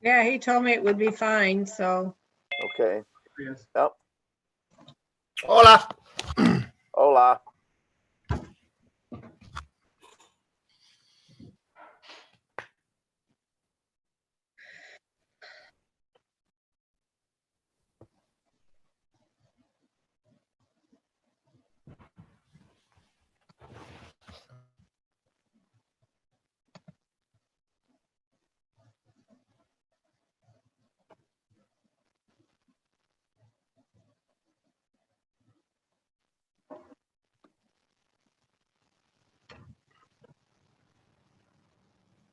Yeah, he told me it would be fine, so. Okay. Yes. Yep. Hola. Hola.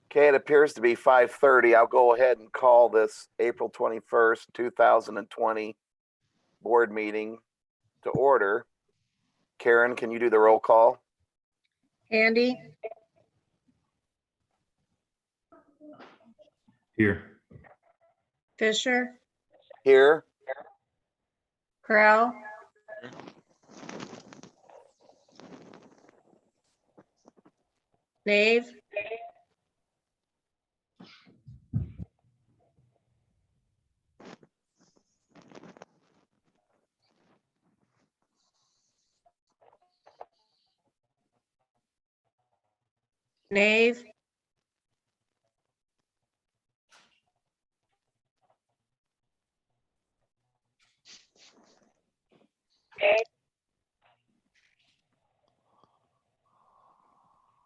Okay, it appears to be 5:30. I'll go ahead and call this April 21st, 2020 board meeting to order. Karen, can you do the roll call? Andy, Here. Fisher, Here. Corral, Nave, Nave,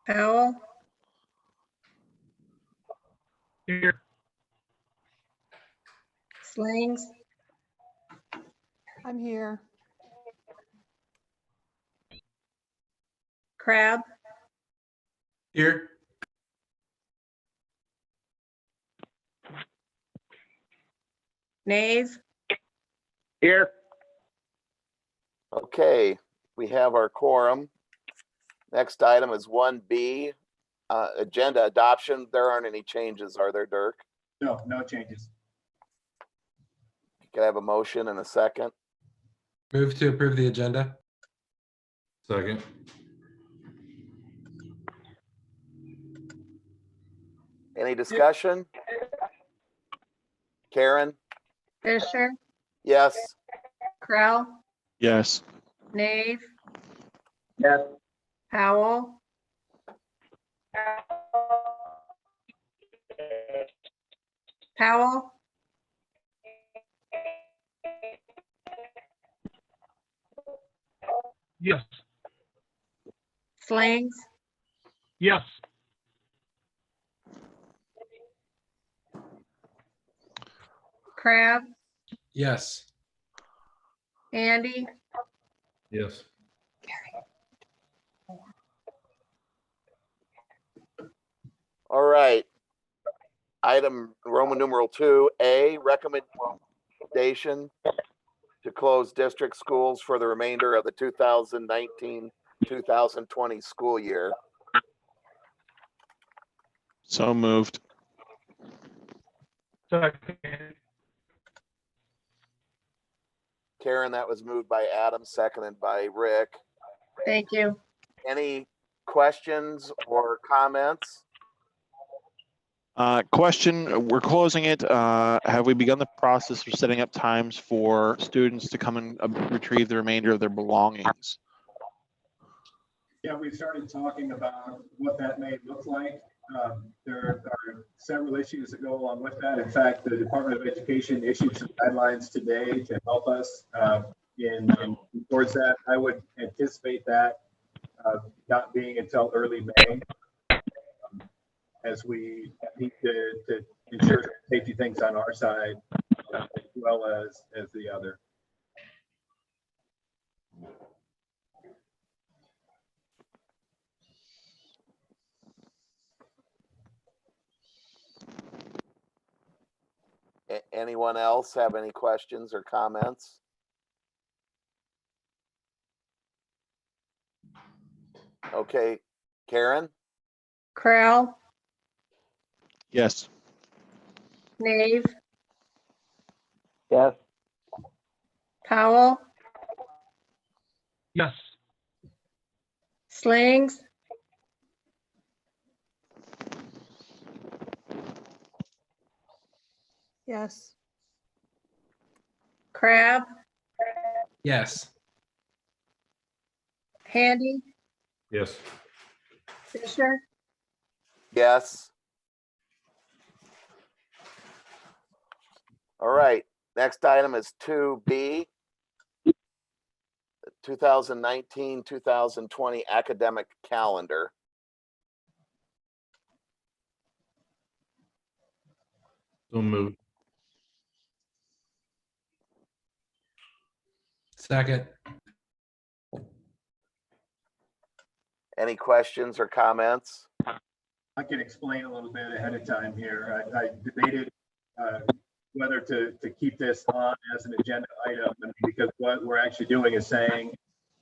Powell, Here. Slings, I'm here. Crab, Here. Nave, Here. Okay, we have our quorum. Next item is 1B, agenda adoption. There aren't any changes, are there, Dirk? No, no changes. Can I have a motion and a second? Move to approve the agenda. Second. Any discussion? Karen? Fisher, Yes. Corral, Yes. Nave, Yes. Powell, Powell, Yes. Slings, Yes. Crab, Yes. Andy, Yes. All right. Item Roman numeral 2A, recommendation to close district schools for the remainder of the 2019-2020 school year. So moved. Second. Karen, that was moved by Adam, seconded by Rick. thank you. Any questions or comments? Question, we're closing it. Have we begun the process for setting up times for students to come and retrieve the remainder of their belongings? Yeah, we've started talking about what that may look like. There are several issues that go along with that. In fact, the Department of Education issued some guidelines today to help us in towards that. I would anticipate that not being until early May, as we need to ensure safety things on our side as well as the other. Anyone else have any questions or comments? Okay, Karen? Corral, Yes. Nave, Yes. Powell, Yes. Slings, Yes. Crab, Yes. Handy, Yes. Fisher, Yes. All right, next item is 2B. 2019-2020 academic calendar. So moved. Second. Any questions or comments? I can explain a little bit ahead of time here. I debated whether to keep this on as an agenda item, because what we're actually doing is saying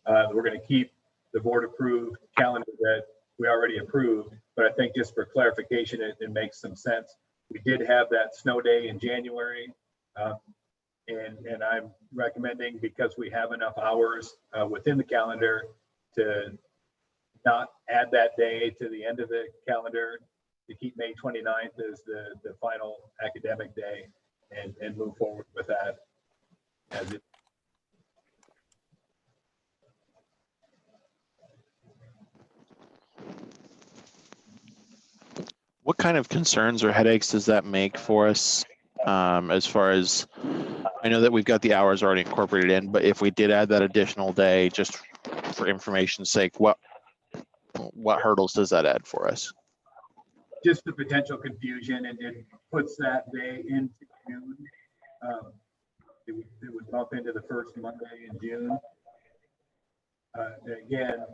we're going to keep the board approved calendar that we already approved. But I think just for clarification, it makes some sense. We did have that snow day in January. And I'm recommending, because we have enough hours within the calendar, to not add that day to the end of the calendar, to keep May 29th as the final academic day, and move forward with that as it. What kind of concerns or headaches does that make for us? As far as, I know that we've got the hours already incorporated in, but if we did add that additional day, just for information's sake, what hurdles does that add for us? Just the potential confusion, and it puts that day into June. It would bump into the first Monday in June. Again,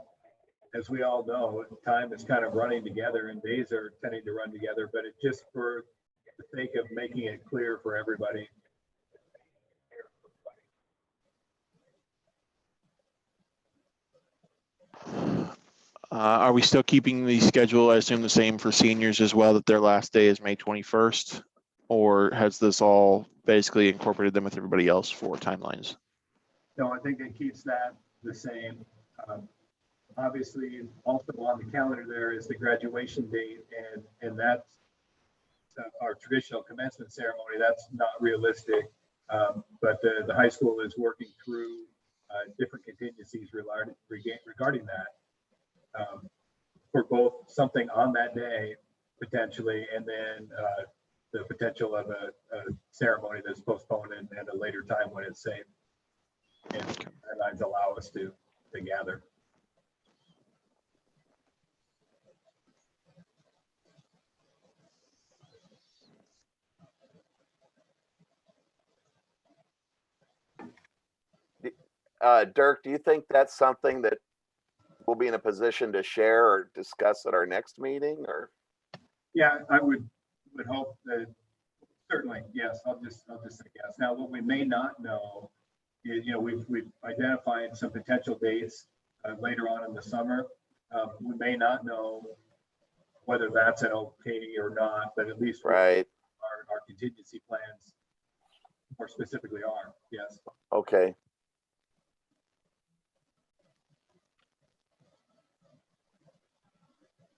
as we all know, time is kind of running together and days are tending to run together, but it just, for the sake of making it clear for everybody. Are we still keeping the schedule, I assume, the same for seniors as well, that their last day is May 21st? Or has this all basically incorporated them with everybody else for timelines? No, I think it keeps that the same. Obviously, also on the calendar there is the graduation date, and that's our traditional commencement ceremony. That's not realistic, but the high school is working through different contingencies regarding that. For both something on that day potentially, and then the potential of a ceremony that's postponed at a later time when it's safe and guidelines allow us to gather. Dirk, do you think that's something that we'll be in a position to share or discuss at our next meeting, or? Yeah, I would hope that, certainly, yes. I'll just say yes. Now, what we may not know is, we've identified some potential dates later on in the summer. We may not know whether that's an okay or not, but at least Right. our contingency plans more specifically are, yes. Okay.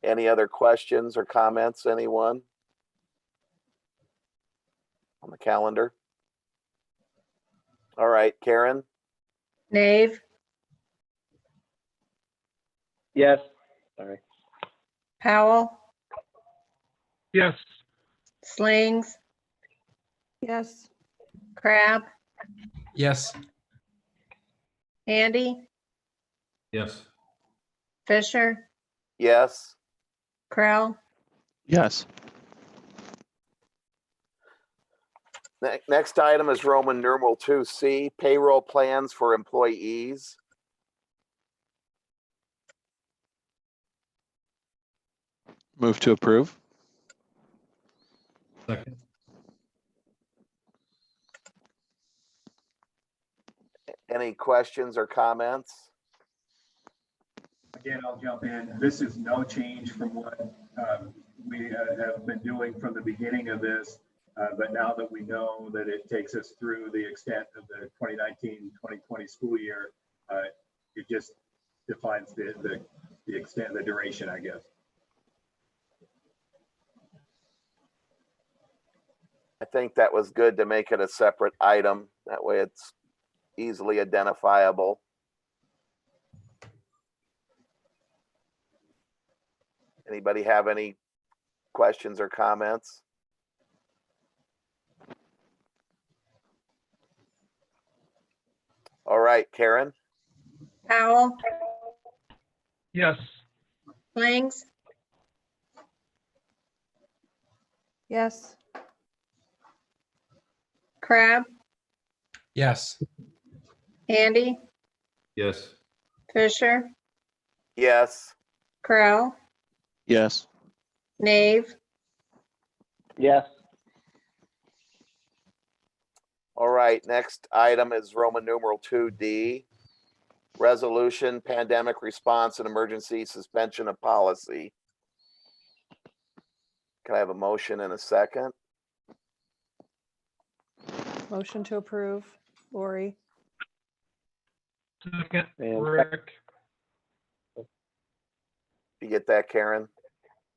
Any other questions or comments, anyone? On the calendar? All right, Karen? Nave, Yes. Sorry. Powell, Yes. Slings. Yes. Crab, Yes. Handy, Yes. Fisher, Yes. Krell, Yes. Next item is Roman numeral 2C, payroll plans for employees. Move to approve. Second. Any questions or comments? Again, I'll jump in. This is no change from what we have been doing from the beginning of this. But now that we know that it takes us through the extent of the 2019-2020 school year, it just defines the extent, the duration, I guess. I think that was good to make it a separate item. That way it's easily identifiable. Anybody have any questions or comments? All right, Karen? Powell, Yes. Slings, Yes. Crab, Yes. Andy, Yes. Fisher, Yes. Crowell, Yes. Nave, Yes. All right, next item is Roman numeral 2D. Resolution, pandemic response and emergency suspension of policy. Can I have a motion and a second? Motion to approve. Lori. Second, And Rick. You get that, Karen?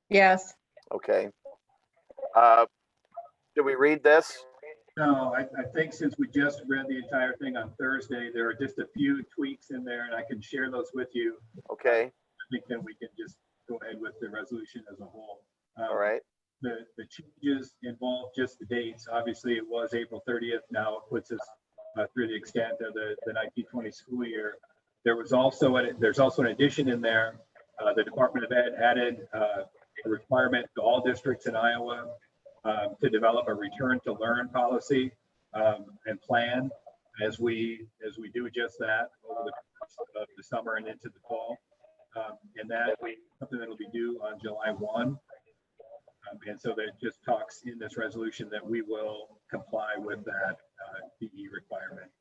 yes, Okay. Did we read this? No, I think since we just read the entire thing on Thursday, there are just a few tweaks in there and I can share those with you. Okay, I think then we can just go ahead with the resolution as a whole. all right. The changes involve just the dates. Obviously, it was April 30th. Now it puts us through the extent of the 1920 school year. There's also an addition in there. The Department of Ed added a requirement to all districts in Iowa to develop a return to learn policy and plan as we do just that over the course of the summer and into the fall. And that something that will be due on July 1. And so that just talks in this resolution that we will comply with that PE requirement.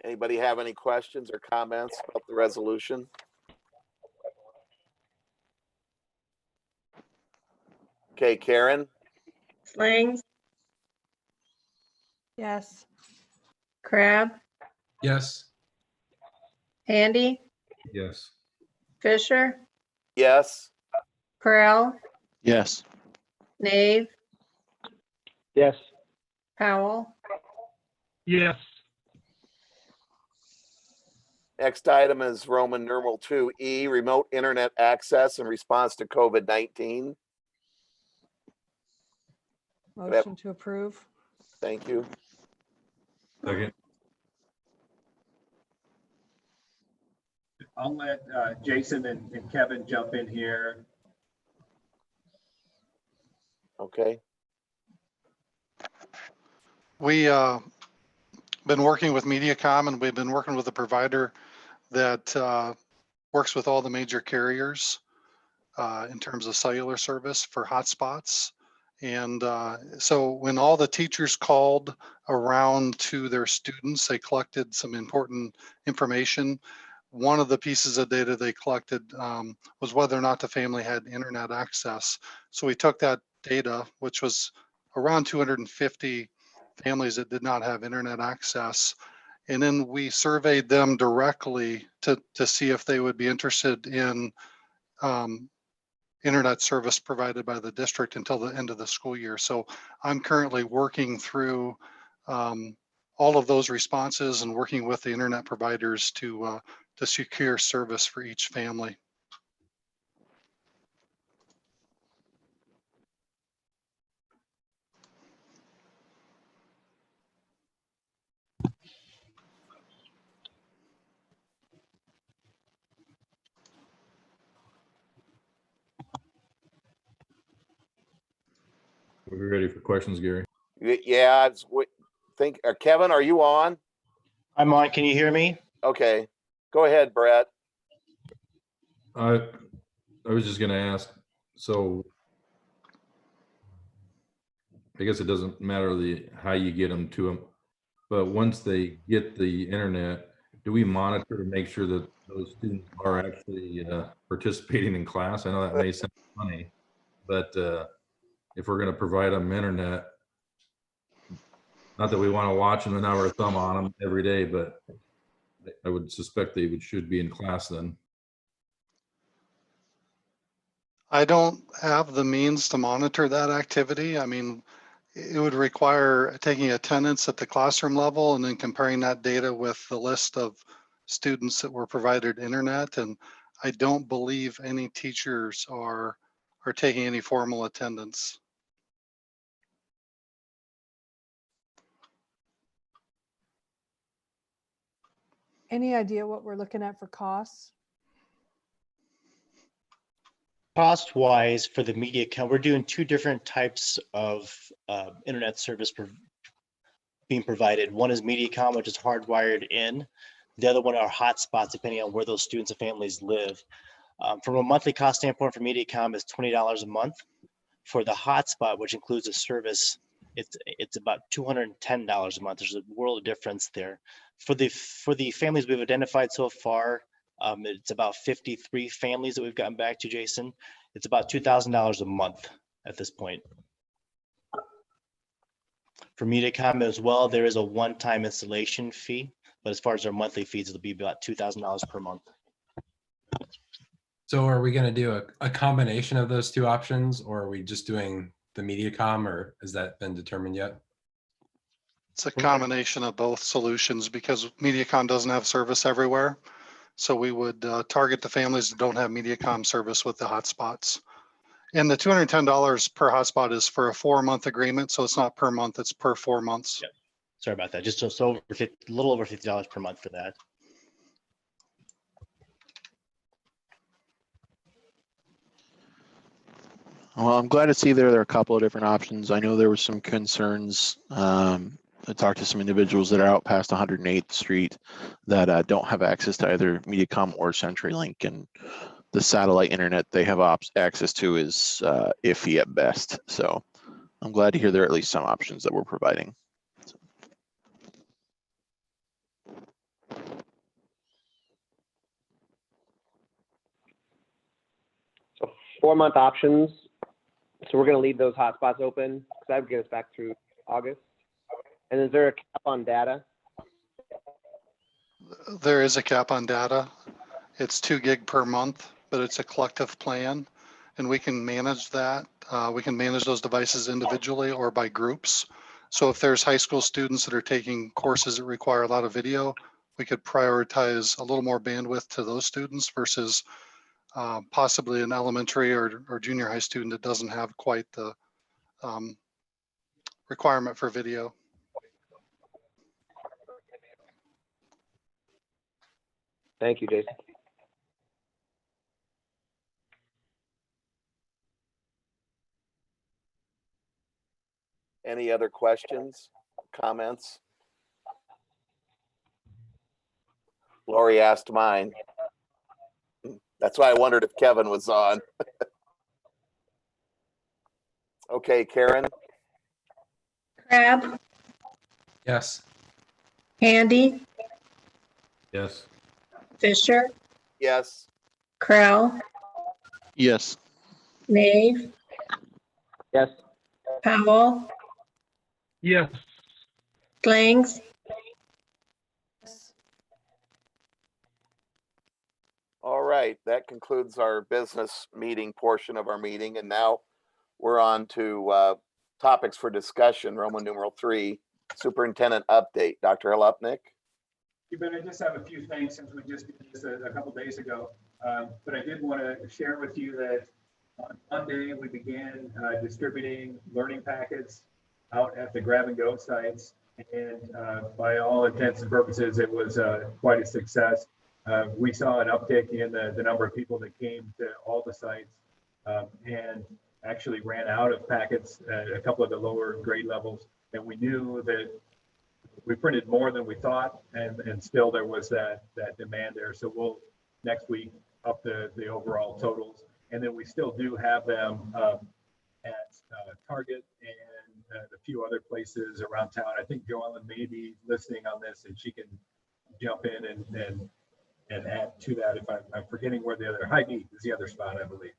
Anybody have any questions or comments about the resolution? Okay, Karen? Slings, Yes. Crab, Yes. Andy, Yes. Fisher, Yes. Crowell, Yes. Nave, Yes. Powell, Yes. Next item is Roman numeral 2E, remote internet access in response to COVID-19. Motion to approve. Thank you. Second. I'll let Jason and Kevin jump in here. Okay, We been working with MediaCom and we've been working with a provider that works with all the major carriers in terms of cellular service for hotspots. And so when all the teachers called around to their students, they collected some important information. One of the pieces of data they collected was whether or not the family had internet access. So we took that data, which was around 250 families that did not have internet access, and then we surveyed them directly to see if they would be interested in internet service provided by the district until the end of the school year. So I'm currently working through all of those responses and working with the internet providers to secure service for each family. We're ready for questions, Gary. yeah, Kevin, are you on? I'm on. Can you hear me? Okay, go ahead, Brett. I was just gonna ask, so I guess it doesn't matter how you get them to them, but once they get the internet, do we monitor to make sure that those students are actually participating in class? I know that may sound funny, but if we're gonna provide them internet, Not that we want to watch them and have our thumb on them every day, but I would suspect they should be in class then. I don't have the means to monitor that activity. I mean, it would require taking attendance at the classroom level and then comparing that data with the list of students that were provided internet. And I don't believe any teachers are taking any formal attendance. Any idea what we're looking at for costs? Cost wise for the media account, we're doing two different types of internet service being provided. One is MediaCom, which is hardwired in. The other one are hotspots, depending on where those students and families live. From a monthly cost standpoint for MediaCom is $20 a month. For the hotspot, which includes a service, it's about $210 a month. There's a world of difference there. For the families we've identified so far, it's about 53 families that we've gotten back to, Jason. It's about $2,000 a month at this point. For MediaCom as well, there is a one-time installation fee, but as far as our monthly fees, it'll be about $2,000 per month. So are we going to do a combination of those two options, or are we just doing the MediaCom, or has that been determined yet? It's a combination of both solutions because MediaCom doesn't have service everywhere. So we would target the families that don't have MediaCom service with the hotspots. And the $210 per hotspot is for a 4-month agreement. So it's not per month, it's per 4 months. Yep. Sorry about that. Just over 50, a little over $50 per month for that. Well, I'm glad to see there are a couple of different options. I know there were some concerns. I talked to some individuals that are out past 108th Street that don't have access to either MediaCom or CenturyLink, and the satellite internet they have access to is iffy at best. So I'm glad to hear there are at least some options that we're providing. So 4-month options. So we're going to leave those hotspots open because that would get us back through August. And is there a cap on data? There is a cap on data. It's 2 gig per month, but it's a collective plan and we can manage that. We can manage those devices individually or by groups. So if there's high school students that are taking courses that require a lot of video, we could prioritize a little more bandwidth to those students versus possibly an elementary or junior high student that doesn't have quite the requirement for video. Thank you, Jason. Any other questions, comments? Lori asked mine. That's why I wondered if Kevin was on. Okay, Karen, Crab, Yes. Handy, Yes. Fisher, yes. Krell, Yes. Nave, Yes. Powell, Yes. Slings, All right, that concludes our business meeting portion of our meeting. And now we're on to topics for discussion, Roman numeral 3, superintendent update. Dr. Halupnik. You bet. I just have a few things since we just did this a couple days ago. But I did want to share with you that on Monday, we began distributing learning packets out at the grab and go sites. And by all intents and purposes, it was quite a success. We saw an uptick in the number of people that came to all the sites and actually ran out of packets at a couple of the lower grade levels. And we knew that we printed more than we thought, and still there was that demand there. So we'll next week up the overall totals. And then we still do have them at Target and a few other places around town. I think Joellen may be listening on this and she can jump in and add to that if I'm forgetting where the other Hy-Vee is the other spot, I believe,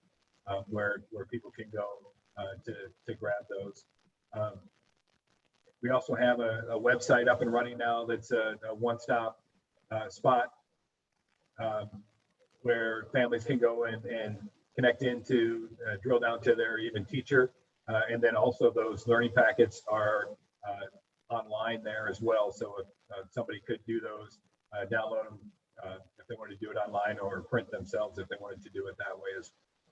where people can go to grab those. We also have a website up and running now that's a one-stop spot where families can go and connect into, drill down to their even teacher. And then also those learning packets are online there as well. So if somebody could do those, download them if they wanted to do it online, or print themselves if they wanted to do it that way as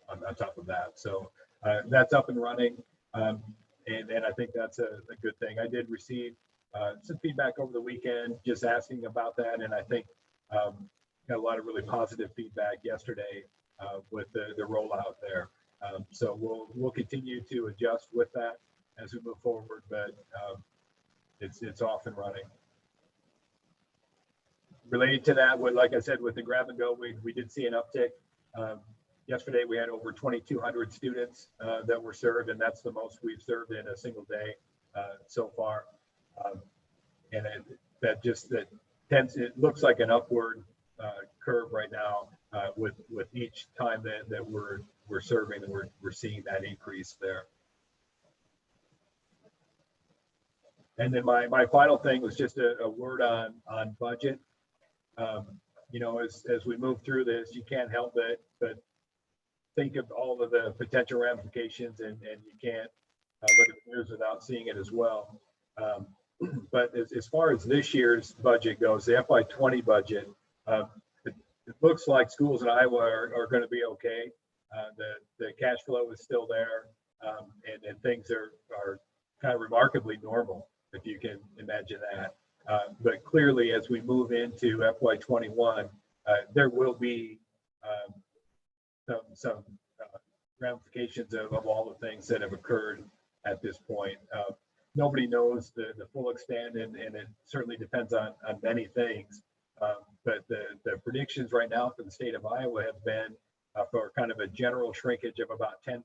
on top of that. So that's up and running. And I think that's a good thing. I did receive some feedback over the weekend just asking about that. And I think got a lot of really positive feedback yesterday with the rollout there. So we'll continue to adjust with that as we move forward, but it's off and running. Related to that, like I said, with the grab and go, we did see an uptick. Yesterday, we had over 2,200 students that were served, and that's the most we've served in a single day so far. And it looks like an upward curve right now with each time that we're serving, and we're seeing that increase there. And then my final thing was just a word on budget. You know, as we move through this, you can't help but think of all of the potential ramifications, and you can't look at the news without seeing it as well. But as far as this year's budget goes, the FY20 budget, it looks like schools in Iowa are going to be okay. The cash flow is still there, and things are kind of remarkably normal, if you can imagine that. But clearly, as we move into FY21, there will be some ramifications of all the things that have occurred at this point. Nobody knows the full extent, and it certainly depends on many things. But the predictions right now for the state of Iowa have been for kind of a general shrinkage of about 10%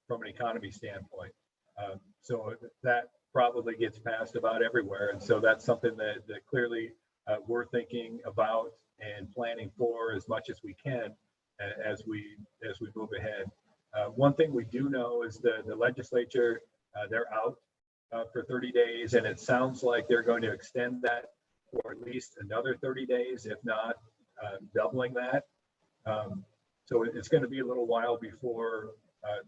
from an economy standpoint. So that probably gets passed about everywhere. And so that's something that clearly we're thinking about and planning for as much as we can as we move ahead. One thing we do know is the legislature, they're out for 30 days, and it sounds like they're going to extend that for at least another 30 days, if not doubling that. So it's going to be a little while before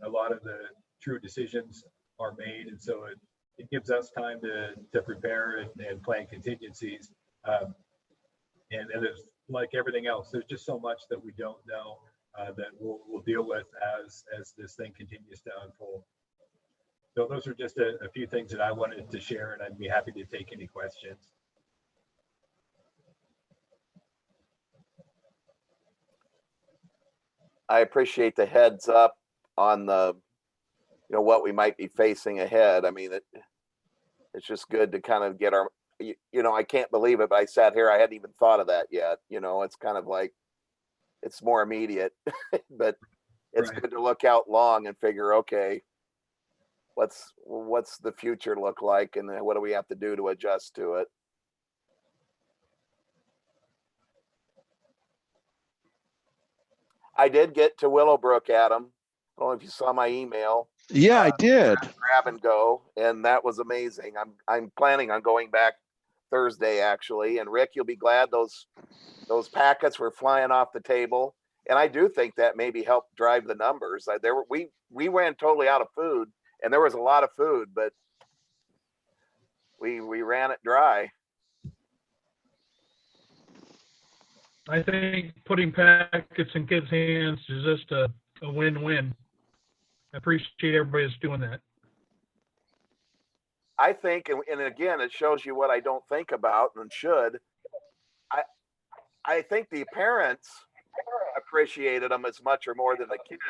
a lot of the true decisions are made. And so it gives us time to prepare and plan contingencies. And it's like everything else, there's just so much that we don't know that we'll deal with as this thing continues to unfold. So those are just a few things that I wanted to share, and I'd be happy to take any questions. I appreciate the heads up on the, you know, what we might be facing ahead. I mean, it's just good to kind of get our, you know, I can't believe it, but I sat here, I hadn't even thought of that yet. You know, it's kind of like, it's more immediate, but it's Right. good to look out long and figure, okay, what's the future look like, and then what do we have to do to adjust to it? I did get to Willowbrook, Adam. I don't know if you saw my email. Yeah, I did. Grab and go, and that was amazing. I'm planning on going back Thursday, actually. And Rick, you'll be glad those packets were flying off the table. And I do think that maybe helped drive the numbers. We ran totally out of food, and there was a lot of food, but we ran it dry. I think putting packets in kids' hands is just a win-win. I appreciate everybody that's doing that. I think, and again, it shows you what I don't think about and should. I think the parents appreciated them as much or more than the kids.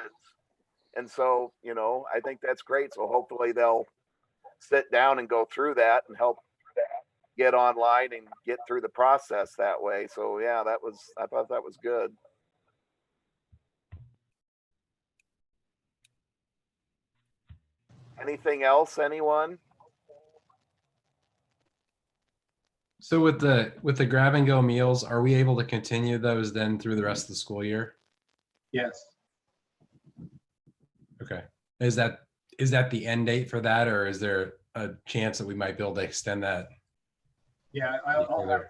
And so, you know, I think that's great. So hopefully they'll sit down and go through that and help get online and get through the process that way. So yeah, I thought that was good. Anything else, anyone? So with the grab and go meals, are we able to continue those then through the rest of the school year? Yes. Okay. Is that the end date for that, or is there a chance that we might be able to extend that? Yeah, I'll have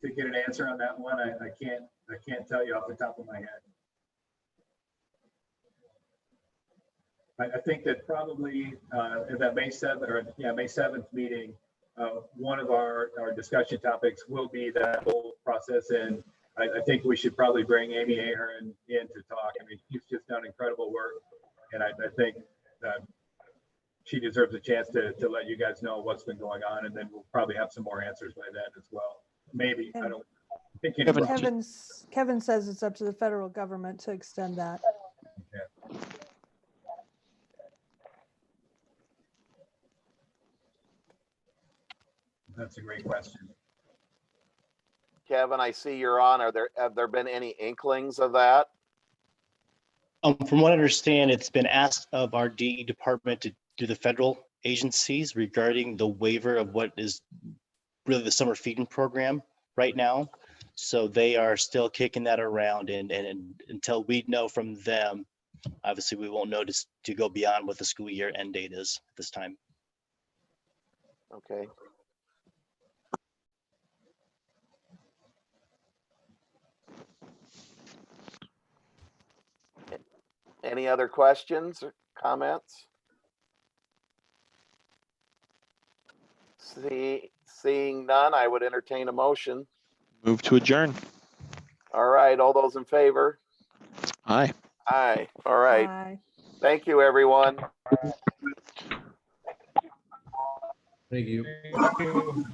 to get an answer on that one. I can't tell you off the top of my head. I think that probably at that May 7th meeting, one of our discussion topics will be that whole process. And I think we should probably bring Amy Ahern in to talk. I mean, she's just done incredible work. And I think she deserves a chance to let you guys know what's been going on. And then we'll probably have some more answers by then as well. Maybe, I don't think. Kevin says it's up to the federal government to extend that. Okay. That's a great question. Kevin, I see you're on. Have there been any inklings of that? From what I understand, it's been asked of our DE department to do the federal agencies regarding the waiver of what is really the summer feeding program right now. So they are still kicking that around, and until we know from them, obviously we won't know to go beyond what the school year end date is at this time. Okay. Any other questions or comments? Seeing none, I would entertain a motion. Move to adjourn. All right, all those in favor? Aye. Aye. All right. Bye. Thank you, everyone. Thank you. Thank you.